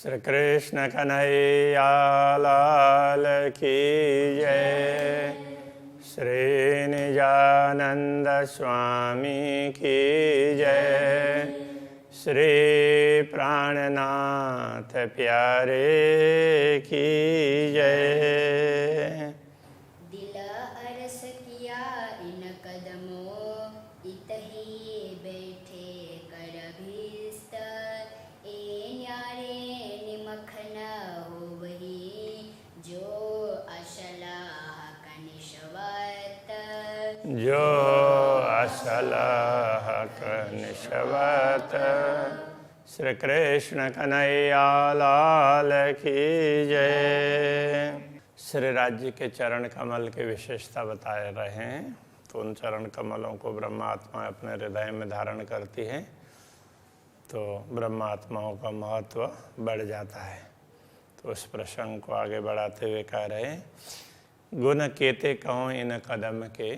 श्री कृष्ण कन्हैया लाल की जय। श्री निजानंद स्वामी की जय। श्री प्राणनाथ प्यारे की जय। दिल अरस किया इन कदमों इतही बैठे कर भीस्तर ए न्यारे निमख न हो वही जो अशलाह कनिशवत जो असलह निशवत। श्री कृष्ण कन्हैया लाल की जय। श्री राज्य के चरण कमल की विशेषता बताए रहे हैं। तो उन चरण कमलों को ब्रह्मात्मा अपने हृदय में धारण करती है तो ब्रह्मात्माओं का महत्व बढ़ जाता है। तो उस प्रसंग को आगे बढ़ाते हुए कह रहे, गुण केते कहूँ इन कदम के,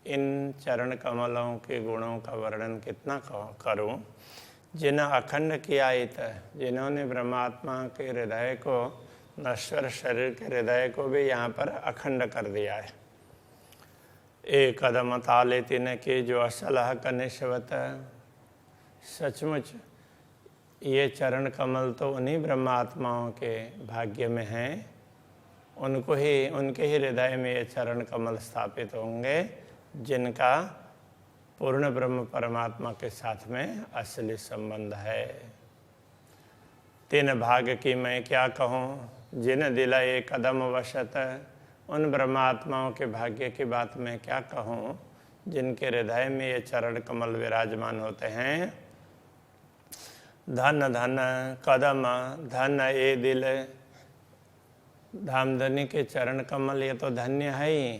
इन चरण कमलों के गुणों का वर्णन कितना करूं, जिन अखंड किया इत, जिन्होंने ब्रह्मात्मा के हृदय को, नश्वर शरीर के हृदय को भी यहाँ पर अखंड कर दिया है। एक कदम ताले तिन के जो असलह कनिशवत, सचमुच ये चरण कमल तो उन्हीं ब्रह्मात्माओं के भाग्य में हैं। उनको ही, उनके ही हृदय में ये चरण कमल स्थापित होंगे जिनका पूर्ण ब्रह्म परमात्मा के साथ में असली संबंध है। तीन भाग की मैं क्या कहूँ, जिन दिला ये कदम वशत, उन ब्रह्मात्माओं के भाग्य की बात मैं क्या कहूँ जिनके हृदय में ये चरण कमल विराजमान होते हैं। धन धन कदम, धन ये दिल, धामधनी के चरण कमल ये तो धन्य है ही।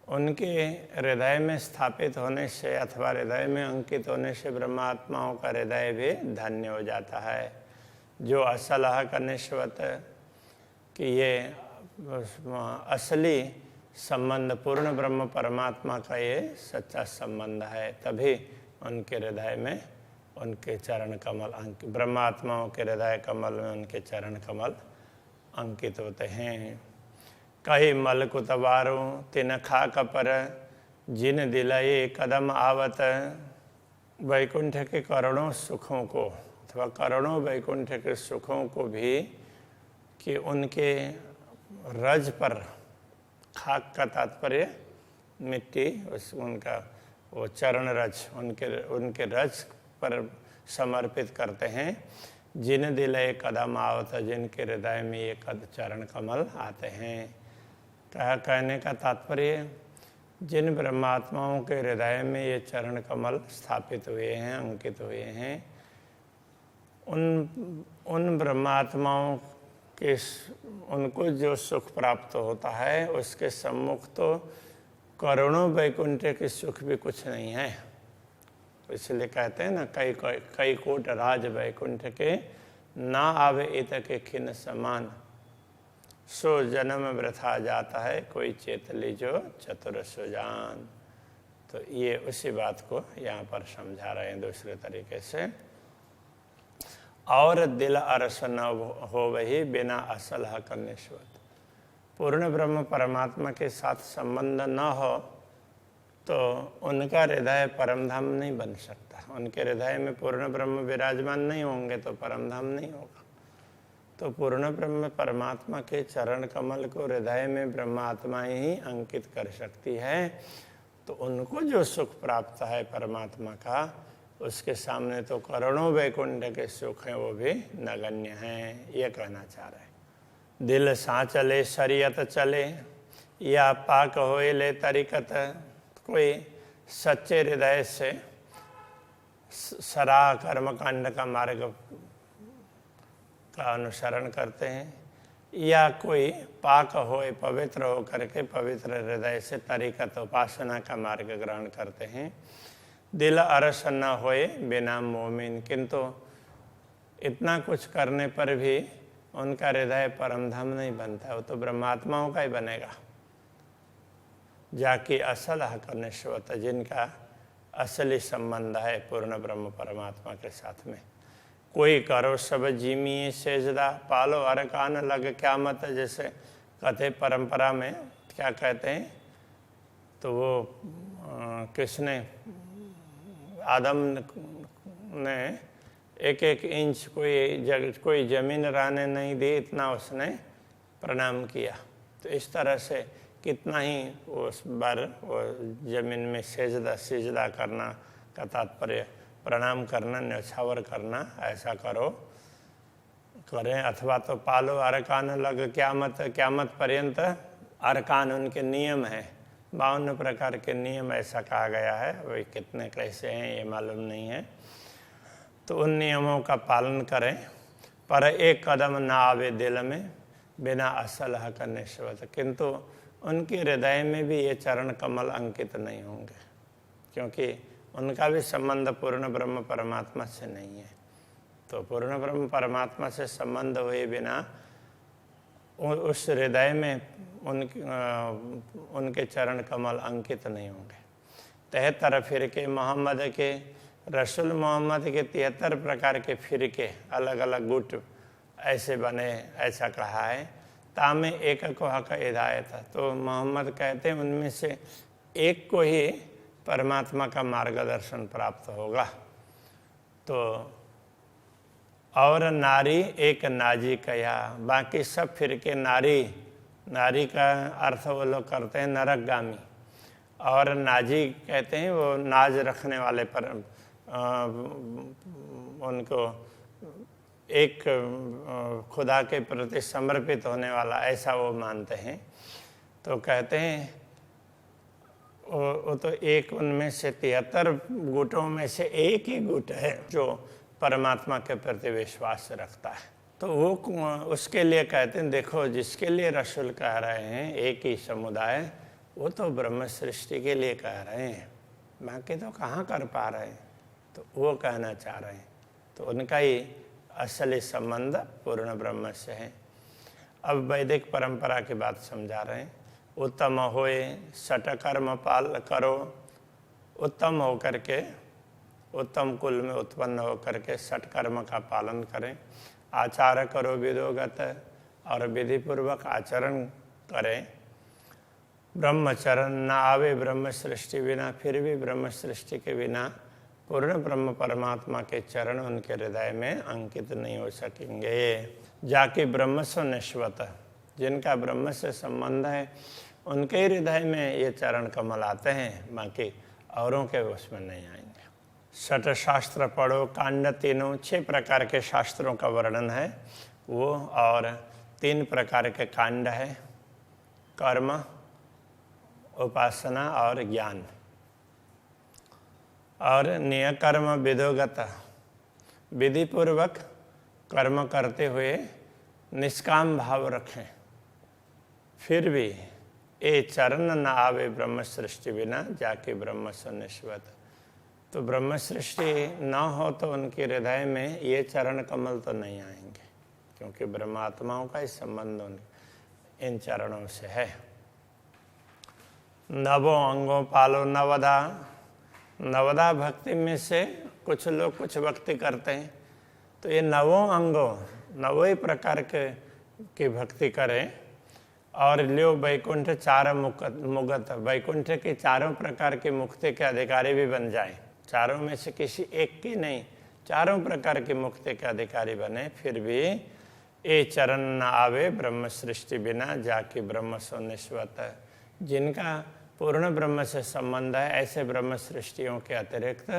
उनके हृदय में स्थापित होने से अथवा हृदय में अंकित होने से ब्रह्मात्माओं का हृदय भी धन्य हो जाता है। जो असलह कनिशवत, कि ये असली संबंध पूर्ण ब्रह्म परमात्मा का ये सच्चा संबंध है, तभी उनके हृदय में उनके चरण कमल अंकित, ब्रह्मात्माओं के हृदय कमल में उनके चरण कमल अंकित होते हैं। कही मल कुतवारो तिन खाक पर, जिन दिलाए कदम आवत, वैकुंठ के करोड़ों सुखों को अथवा करोड़ों वैकुंठ के सुखों को भी कि उनके रज पर, खाक का तात्पर्य मिट्टी, उस उनका वो चरण रज, उनके रज पर समर्पित करते हैं। जिन दिलाए कदम आवत, जिनके हृदय में ये चरण कमल आते हैं। कहने का तात्पर्य, जिन ब्रह्मात्माओं के हृदय में ये चरण कमल स्थापित हुए हैं, अंकित हुए हैं, उन ब्रह्मात्माओं के, उनको जो सुख प्राप्त होता है उसके सम्मुख तो करोड़ों वैकुंठ के सुख भी कुछ नहीं है। इसलिए कहते हैं ना, कई कोट राज वैकुंठ के, ना आवे इत के खिन समान, सो जन्म वृथा जाता है कोई चेत लीजो चतुर सुजान। तो ये उसी बात को यहाँ पर समझा रहे हैं दूसरे तरीके से। और दिल अरस न हो वही बिना असलह कनिशवत, पूर्ण ब्रह्म परमात्मा के साथ संबंध न हो तो उनका हृदय परमधाम नहीं बन सकता। उनके हृदय में पूर्ण ब्रह्म विराजमान नहीं होंगे तो परमधाम नहीं होगा। तो पूर्ण ब्रह्म परमात्मा के चरण कमल को हृदय में ब्रह्मात्मा ही अंकित कर सकती है। तो उनको जो सुख प्राप्त है परमात्मा का, उसके सामने तो करोड़ों वैकुंठ के सुख हैं, वो भी नगण्य हैं। ये कहना चाह रहे हैं। दिल सा चले शरीयत चले, या पाक होए ले तरीकत, कोई सच्चे हृदय से सराह कर्मकांड का मार्ग का अनुसरण करते हैं, या कोई पाक होए पवित्र हो करके पवित्र हृदय से तरीकत उपासना का मार्ग ग्रहण करते हैं। दिल अरस न होए बिना मोमिन, किंतु इतना कुछ करने पर भी उनका हृदय परमधाम नहीं बनता, वो तो ब्रह्मात्माओं का ही बनेगा। जाके असल हक निश्वत, जिनका असली संबंध है पूर्ण ब्रह्म परमात्मा के साथ में, कोई करो सब जीमी सेजदा, पालो अरकान लग क्या मत, जैसे कथे परंपरा में क्या कहते हैं, तो वो किसने, आदम ने एक एक इंच कोई जमीन रहने नहीं दी, इतना उसने प्रणाम किया। तो इस तरह से कितना ही उस बार वो जमीन में सिजदा करना का तात्पर्य प्रणाम करना, न्यौछावर करना, ऐसा करें। अथवा तो पालो अरकान लग क्यामत पर्यंत अरकान उनके नियम है, 52 प्रकार के नियम ऐसा कहा गया है। वही कितने कैसे हैं ये मालूम नहीं है। तो उन नियमों का पालन करें, पर एक कदम ना आवे दिल में बिना असल हक निश्वत, किंतु उनके हृदय में भी ये चरण कमल अंकित नहीं होंगे, क्योंकि उनका भी संबंध पूर्ण ब्रह्म परमात्मा से नहीं है। तो पूर्ण ब्रह्म परमात्मा से संबंध हुए बिना उस हृदय में उनके चरण कमल अंकित नहीं होंगे। 73 फिरके मोहम्मद के, रसूल मोहम्मद के 73 प्रकार के फिरके, अलग अलग गुट ऐसे बने, ऐसा कहा है। तामे एक को हक हिदायत, तो मोहम्मद कहते हैं उनमें से एक को ही परमात्मा का मार्गदर्शन प्राप्त होगा। तो और नारी एक नाजी कया, बाकी सब फिरके नारी का अर्थ वो लोग करते हैं नरकगामी, और नाजी कहते हैं वो नाज रखने वाले पर उनको एक खुदा के प्रति समर्पित होने वाला, ऐसा वो मानते हैं। तो कहते हैं वो तो एक उनमें से 73 गुटों में से एक ही गुट है जो परमात्मा के प्रति विश्वास रखता है। तो वो उसके लिए कहते हैं, देखो जिसके लिए रसूल कह रहे हैं एक ही समुदाय, वो तो ब्रह्म सृष्टि के लिए कह रहे हैं, बाकी तो कहाँ कर पा रहे हैं। तो वो कहना चाह रहे हैं, तो उनका ही असली संबंध पूर्ण ब्रह्म से है। अब वैदिक परंपरा की बात समझा रहे हैं। उत्तम होए सट कर्म पाल करो, उत्तम होकर के, उत्तम कुल में उत्पन्न होकर के सट कर्म का पालन करें। आचार करो विदोगत, और विधि पूर्वक आचरण करें। ब्रह्मचरण न आवे ब्रह्म सृष्टि बिना, फिर भी ब्रह्म सृष्टि के बिना पूर्ण ब्रह्म परमात्मा के चरण उनके हृदय में अंकित नहीं हो सकेंगे। जाके ब्रह्म सो निश्वत, जिनका ब्रह्म से संबंध है उनके हृदय में ये चरण कमल आते हैं, बाकी औरों के उसमें नहीं आएंगे। षट शास्त्र पढ़ो, कांड तीनों, 6 प्रकार के शास्त्रों का वर्णन है वो, और 3 प्रकार के कांड है, कर्म, उपासना और ज्ञान। और नियकर्म विदोगत, विधि पूर्वक कर्म करते हुए निष्काम भाव रखें। फिर भी ए चरण न आवे ब्रह्म सृष्टि बिना, जाके ब्रह्म सुनिश्वत। तो ब्रह्म सृष्टि न हो तो उनके हृदय में ये चरण कमल तो नहीं आएंगे, क्योंकि ब्रह्मात्माओं का ही संबंध इन चरणों से है। नवों अंगों पालो नवदा, नवदा भक्ति में से कुछ लोग कुछ भक्ति करते हैं, तो ये नवों अंगों, नवों प्रकार की भक्ति करें। और लियो वैकुंठ 4 मुगत, वैकुंठ के 4 प्रकार की मुक्ति के अधिकारी भी बन जाएं। 4 में से किसी एक की नहीं, 4 प्रकार की मुक्ति के अधिकारी बने। फिर भी ए चरण न आवे ब्रह्म सृष्टि बिना, जाके ब्रह्म सुनिश्वत। जिनका पूर्ण ब्रह्म से संबंध है, ऐसे ब्रह्म सृष्टियों के अतिरिक्त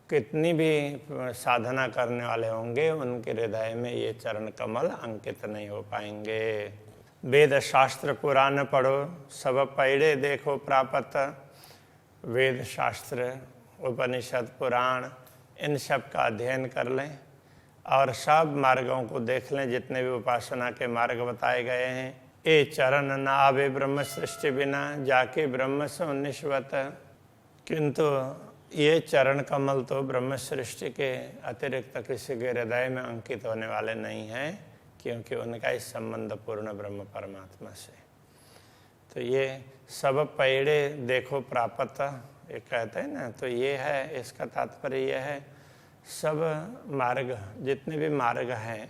कितनी भी साधना करने वाले होंगे, उनके हृदय में ये चरण कमल अंकित नहीं हो पाएंगे। वेद शास्त्र पुराण पढ़ो, सब पढ़े देखो प्राप्त। वेद शास्त्र, उपनिषद, पुराण, इन सब का अध्ययन कर लें और सब मार्गों को देख लें, जितने भी उपासना के मार्ग बताए गए हैं। ए चरण न आवे ब्रह्म सृष्टि बिना, जाके ब्रह्म से उन्निश्वत। किंतु ये चरण कमल तो ब्रह्म सृष्टि के अतिरिक्त किसी के हृदय में अंकित होने वाले नहीं हैं, क्योंकि उनका इस संबंध पूर्ण ब्रह्म परमात्मा से। तो ये सब पेड़े देखो प्राप्त, ये कहते हैं ना, तो ये है, इसका तात्पर्य ये है सब मार्ग, जितने भी मार्ग हैं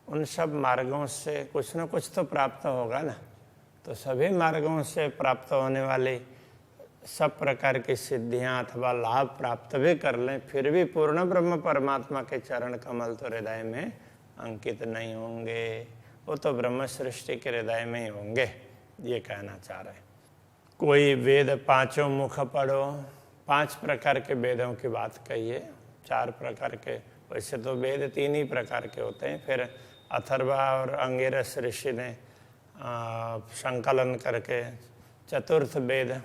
उन सब मार्गों से कुछ न कुछ तो प्राप्त होगा ना। तो सभी मार्गों से प्राप्त होने वाली सब प्रकार की सिद्धियां अथवा लाभ प्राप्त भी कर लें, फिर भी पूर्ण ब्रह्म परमात्मा के चरण कमल तो हृदय में अंकित नहीं होंगे। वो तो ब्रह्म सृष्टि के हृदय में ही होंगे, ये कहना चाह रहे हैं। कोई वेद पांचों मुख पढ़ो, 5 प्रकार के वेदों की बात कहिए, 4 प्रकार के, वैसे तो वेद 3 ही प्रकार के होते हैं। फिर अथर्वा और अंगिरस ऋषि ने संकलन करके चतुर्थ वेद,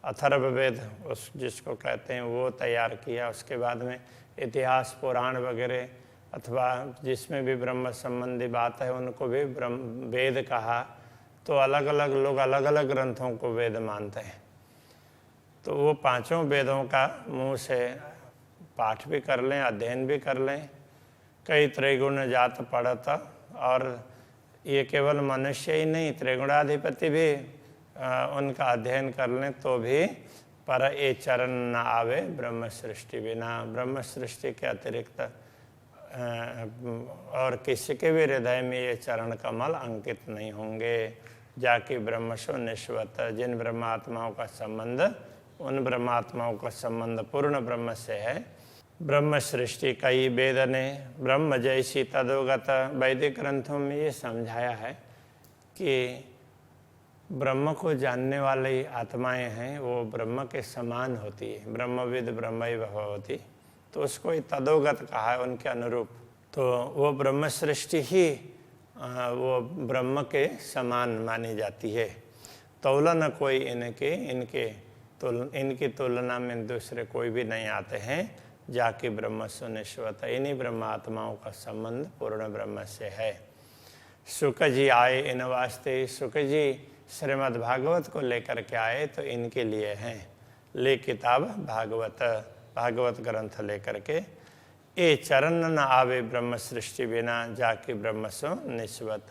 अथर्व वेद उस जिसको कहते हैं, वो तैयार किया। उसके बाद में इतिहास पुराण वगैरह अथवा जिसमें भी ब्रह्म संबंधी बात है उनको भी ब्रह्म वेद कहा। तो अलग अलग लोग अलग अलग ग्रंथों को वेद मानते हैं। तो वो 5 वेदों का मुंह से पाठ भी कर लें, अध्ययन भी कर लें। कई त्रिगुण जात पढ़त, और ये केवल मनुष्य ही नहीं, त्रिगुणाधिपति भी उनका अध्ययन कर लें तो भी पर ये चरण न आवे ब्रह्म सृष्टि बिना। ब्रह्म सृष्टि के अतिरिक्त और किसी के भी हृदय में ये चरण कमल अंकित नहीं होंगे। जाके ब्रह्मसो निश्वत, जिन ब्रह्मात्माओं का संबंध, उन ब्रह्मात्माओं का संबंध पूर्ण ब्रह्म से है। ब्रह्म सृष्टि कई वेद ने ब्रह्म जैसी तदोगत, वैदिक ग्रंथों में ये समझाया है कि ब्रह्म को जानने वाली आत्माएं हैं वो ब्रह्म के समान होती है। ब्रह्मविद ब्रह्मैव भवति, तो उसको तदोगत कहा है, उनके अनुरूप। तो वो ब्रह्म सृष्टि ही वो ब्रह्म के समान मानी जाती है। तुलना कोई इनकी तुलना में दूसरे कोई भी नहीं आते हैं। जाके ब्रह्म सुनिश्वत, इन्हीं ब्रह्म आत्माओं का संबंध पूर्ण ब्रह्म से है। शुक जी आए इन वास्ते, शुक जी श्रीमद् भागवत को लेकर के आए तो इनके लिए हैं। ले किताब भागवत ग्रंथ लेकर के, ये चरण न आवे ब्रह्म सृष्टि बिना, जाके ब्रह्म सो निश्वत।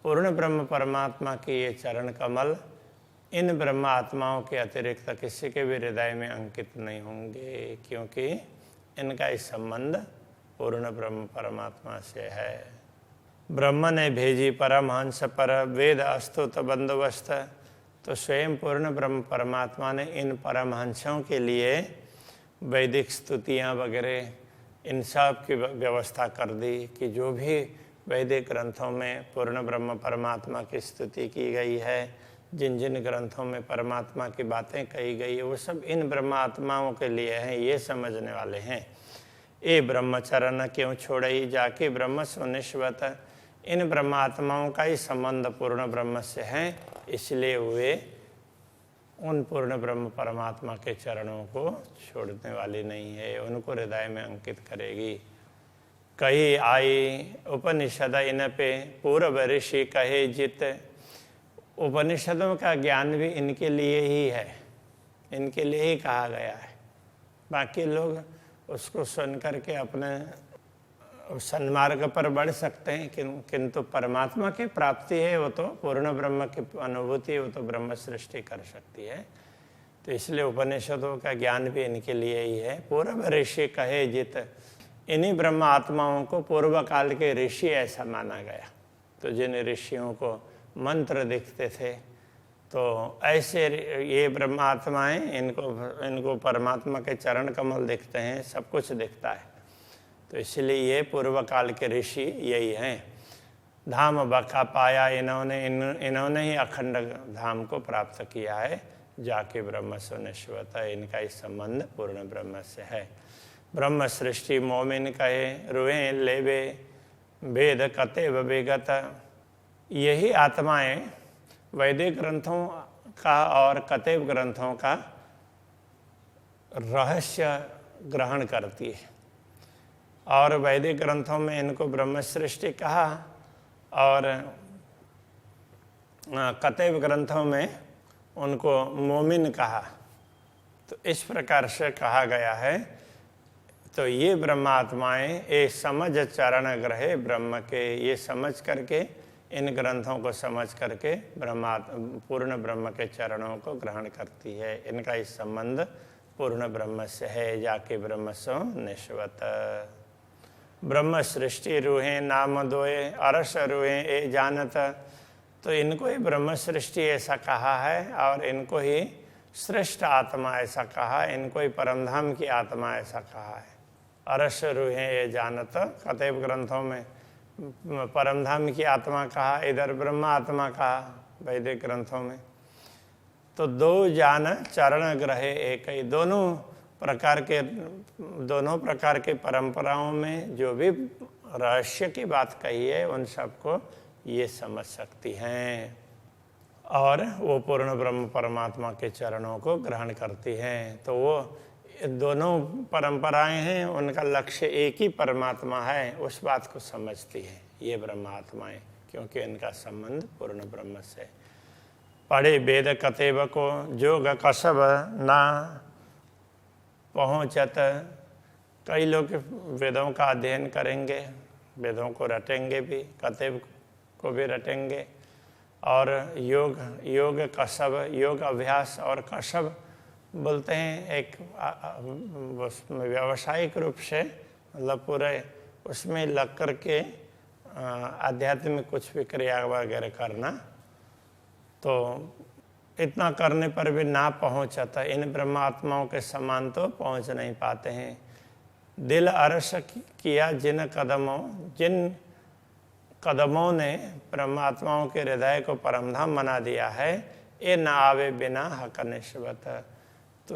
पूर्ण ब्रह्म परमात्मा के ये चरण कमल इन ब्रह्म आत्माओं के अतिरिक्त किसी के भी हृदय में अंकित नहीं होंगे, क्योंकि इनका इस संबंध पूर्ण ब्रह्म परमात्मा से है। ब्रह्म ने भेजी परमहंस पर वेद अस्तुत बंदोबस्त, तो स्वयं पूर्ण ब्रह्म परमात्मा ने इन परमहंसों के लिए वैदिक स्तुतियाँ वगैरह इन सब की व्यवस्था कर दी कि जो भी वैदिक ग्रंथों में पूर्ण ब्रह्म परमात्मा की स्तुति की गई है, जिन जिन ग्रंथों में परमात्मा की बातें कही गई है, वो सब इन ब्रह्मात्माओं के लिए हैं, ये समझने वाले हैं। ये ब्रह्मचरण क्यों छोड़ई, जाके ब्रह्म सुनिश्वत, इन ब्रह्मात्माओं का ही संबंध पूर्ण ब्रह्म से है, इसलिए वे उन पूर्ण ब्रह्म परमात्मा के चरणों को छोड़ने वाली नहीं है, उनको हृदय में अंकित करेगी। कही आई उपनिषद इन पे पूर्व ऋषि कहे जित, उपनिषदों का ज्ञान भी इनके लिए ही है, इनके लिए ही कहा गया है। बाकी लोग उसको सुन करके अपने सन्मार्ग पर बढ़ सकते हैं, किंतु परमात्मा की प्राप्ति है, वो तो पूर्ण ब्रह्म की अनुभूति, वो तो ब्रह्म सृष्टि कर सकती है। तो इसलिए उपनिषदों का ज्ञान भी इनके लिए ही है। पूर्व ऋषि कहे जित, इन्हीं ब्रह्म आत्माओं को पूर्व काल के ऋषि ऐसा माना गया। तो जिन ऋषियों को मंत्र दिखते थे, तो ऐसे ये ब्रह्म आत्माएं, इनको परमात्मा के चरण कमल दिखते हैं, सब कुछ दिखता है। तो इसलिए ये पूर्व काल के ऋषि यही हैं। धाम बखा पाया इन्होंने ही अखंड धाम को प्राप्त किया है। जाके ब्रह्म सुनिश्वत, इनका इस संबंध पूर्ण ब्रह्म से है। ब्रह्म सृष्टि मोमिन कहे रुए लेवे, वेद कतेव विगत, यही आत्माएं वैदिक ग्रंथों का और कतेव ग्रंथों का रहस्य ग्रहण करती है। और वैदिक ग्रंथों में इनको ब्रह्म सृष्टि कहा और कतेव ग्रंथों में उनको मोमिन कहा। तो इस प्रकार से कहा गया है। तो ये ब्रह्मात्माएं ये समझ चरण ग्रहे ब्रह्म के, ये समझ करके इन ग्रंथों को समझ करके पूर्ण ब्रह्म के चरणों को ग्रहण करती है। इनका इस संबंध पूर्ण ब्रह्म से है, जाके ब्रह्म सो निश्वत। ब्रह्म सृष्टि रूहें नाम दोए, अरस रूहें ए जानत। तो इनको ही ब्रह्म सृष्टि ऐसा कहा है और इनको ही श्रेष्ठ आत्मा ऐसा कहा, इनको ही परमधाम की आत्मा ऐसा कहा है। अरस रूहें ये जानत, कतेब ग्रंथों में परमधाम की आत्मा कहा, इधर ब्रह्म आत्मा कहा वैदिक ग्रंथों में। तो दो जान चरण ग्रहे एक ही, दोनों प्रकार के परंपराओं में जो भी रहस्य की बात कही है उन सबको ये समझ सकती हैं और वो पूर्ण ब्रह्म परमात्मा के चरणों को ग्रहण करती हैं। तो वो दोनों परंपराएं हैं, उनका लक्ष्य एक ही परमात्मा है, उस बात को समझती है ये ब्रह्मात्माएं, क्योंकि इनका संबंध पूर्ण ब्रह्म से। पढ़े वेद कतेब को जोग कसब ना पहुँचत। कई लोग वेदों का अध्ययन करेंगे, वेदों को रटेंगे भी, कतेब को भी रटेंगे, और योग कसब, योग अभ्यास और कसब बोलते हैं एक उसमें व्यावसायिक रूप से, मतलब पूरे उसमें लग कर के आध्यात्मिक कुछ भी क्रिया वगैरह करना। तो इतना करने पर भी ना पहुँचता, इन ब्रह्मात्माओं के समान तो पहुँच नहीं पाते हैं। दिल अरस किया जिन कदमों ने ब्रह्मात्माओं के हृदय को परमधाम बना दिया है, ये न आवे बिना हक निश्वत। तो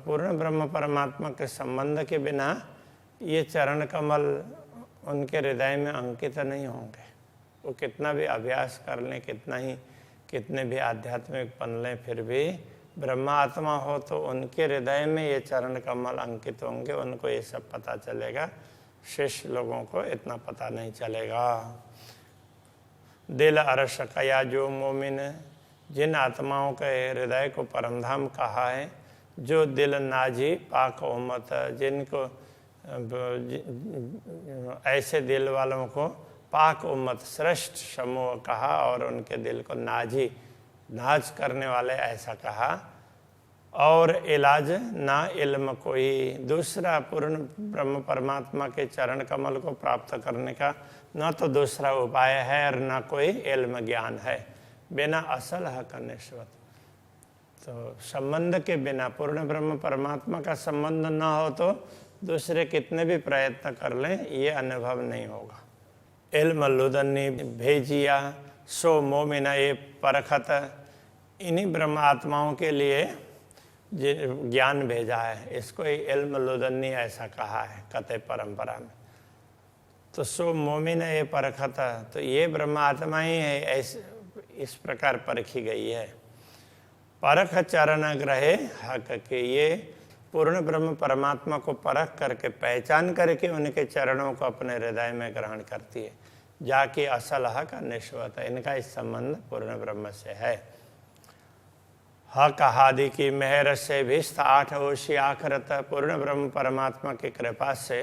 पूर्ण ब्रह्म परमात्मा के संबंध के बिना ये चरण कमल उनके हृदय में अंकित नहीं होंगे। वो कितना भी अभ्यास कर लें, कितने भी आध्यात्मिक बन लें, फिर भी ब्रह्मात्मा हो तो उनके हृदय में ये चरण कमल अंकित होंगे, उनको ये सब पता चलेगा। शेष लोगों को इतना पता नहीं चलेगा। दिल अरस कया जो मोमिन, जिन आत्माओं के हृदय को परमधाम कहा है, जो दिल नाजी पाक उम्मत, जिनको ऐसे दिल वालों को पाक उम्मत श्रेष्ठ समूह कहा और उनके दिल को नाज करने वाले ऐसा कहा। और इलाज ना इल्म कोई दूसरा, पूर्ण ब्रह्म परमात्मा के चरण कमल को प्राप्त करने का न तो दूसरा उपाय है और न कोई इल्म ज्ञान है, बिना असल हक निश्वत। तो संबंध के बिना, पूर्ण ब्रह्म परमात्मा का संबंध न हो तो दूसरे कितने भी प्रयत्न कर लें ये अनुभव नहीं होगा। इल्म लुदन्नी भेजिया सो मोमिना ये परखत, इन्हीं ब्रह्म आत्माओं के लिए ज्ञान भेजा है, इसको ही इल्म लुदन्नी ऐसा कहा है कते परंपरा में। तो सो मोमिन ये परखत, तो ये ब्रह्म आत्मा ही है, ऐसे इस प्रकार परखी गई है। परख चरण ग्रहे हक के, ये पूर्ण ब्रह्म परमात्मा को परख करके पहचान करके उनके चरणों को अपने हृदय में ग्रहण करती है, जाके असल हक निश्वत। इनका इस संबंध पूर्ण ब्रह्म से है। हक हादि की मेहर से भिस्त आठ ओशी आखरत, पूर्ण ब्रह्म परमात्मा की कृपा से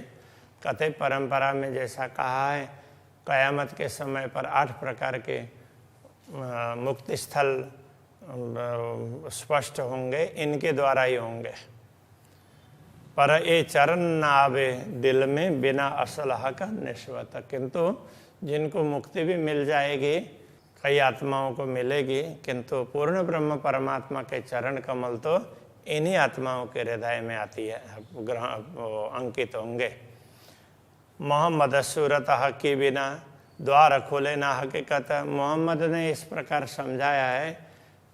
कथे परंपरा में जैसा कहा है, कयामत के समय पर 8 प्रकार के मुक्ति स्थल स्पष्ट होंगे, इनके द्वारा ही होंगे। पर ये चरण न आवे दिल में बिना असल हक निश्वत, किंतु जिनको मुक्ति भी मिल जाएगी, कई आत्माओं को मिलेगी, किंतु पूर्ण ब्रह्म परमात्मा के चरण कमल तो इन्हीं आत्माओं के हृदय में आती है, अंकित होंगे। मोहम्मद सूरत हक की बिना द्वार खोले ना हकीकत, मोहम्मद ने इस प्रकार समझाया है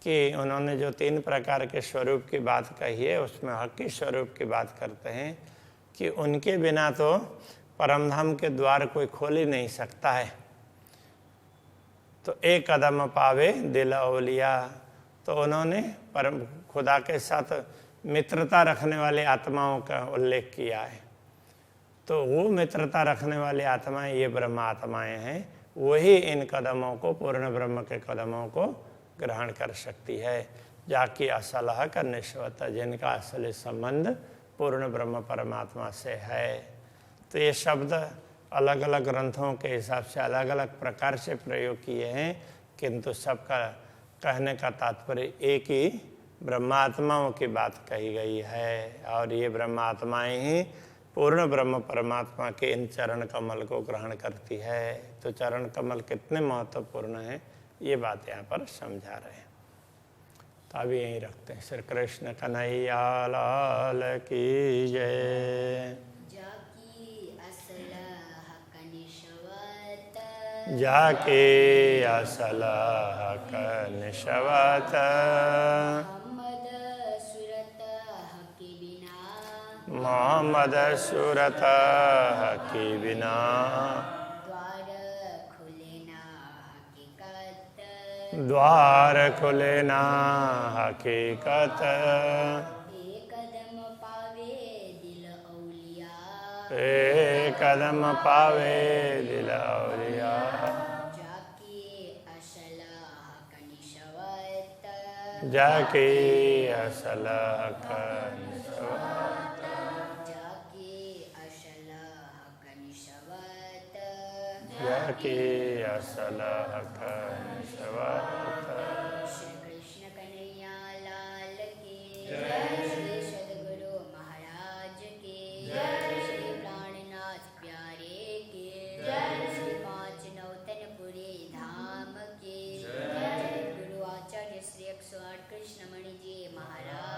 कि उन्होंने जो 3 प्रकार के स्वरूप की बात कही है उसमें हकी स्वरूप की बात करते हैं कि उनके बिना तो परमधाम के द्वार कोई खोल ही नहीं सकता है। तो एक कदम पावे दिल औलिया, तो उन्होंने परम खुदा के साथ मित्रता रखने वाले आत्माओं का उल्लेख किया है। तो वो मित्रता रखने वाली आत्माएं ये ब्रह्म आत्माएं हैं, वही इन कदमों को, पूर्ण ब्रह्म के कदमों को ग्रहण कर सकती है, जाकि असल हक निश्वत, जिनका असली संबंध पूर्ण ब्रह्म परमात्मा से है। तो ये शब्द अलग अलग ग्रंथों के हिसाब से अलग अलग प्रकार से प्रयोग किए हैं, किंतु सबका कहने का तात्पर्य एक ही ब्रह्मात्माओं की बात कही गई है और ये ब्रह्मात्माएं ही पूर्ण ब्रह्म परमात्मा के इन चरण कमल को ग्रहण करती है। तो चरण कमल कितने महत्वपूर्ण हैं ये बात यहाँ पर समझा रहे हैं। तो अभी यहीं रखते हैं। श्री कृष्ण कन्हैया लाल की जय। जाके असल हक निशवत मोहम्मद सूरत हकी बिना द्वार खुले ना हकीकत एक कदम पावे दिल औलिया जाके असल हक जाके असल हक निशवत। श्री कृष्ण कन्हैया लाल की जय। श्री सद्गुरु महाराज की जय। श्री प्राणनाथ प्यारे की जय। श्री पांच नौतनपुरी धाम की जय। गुरु आचार्य श्री 108 कृष्णमणि जी महाराज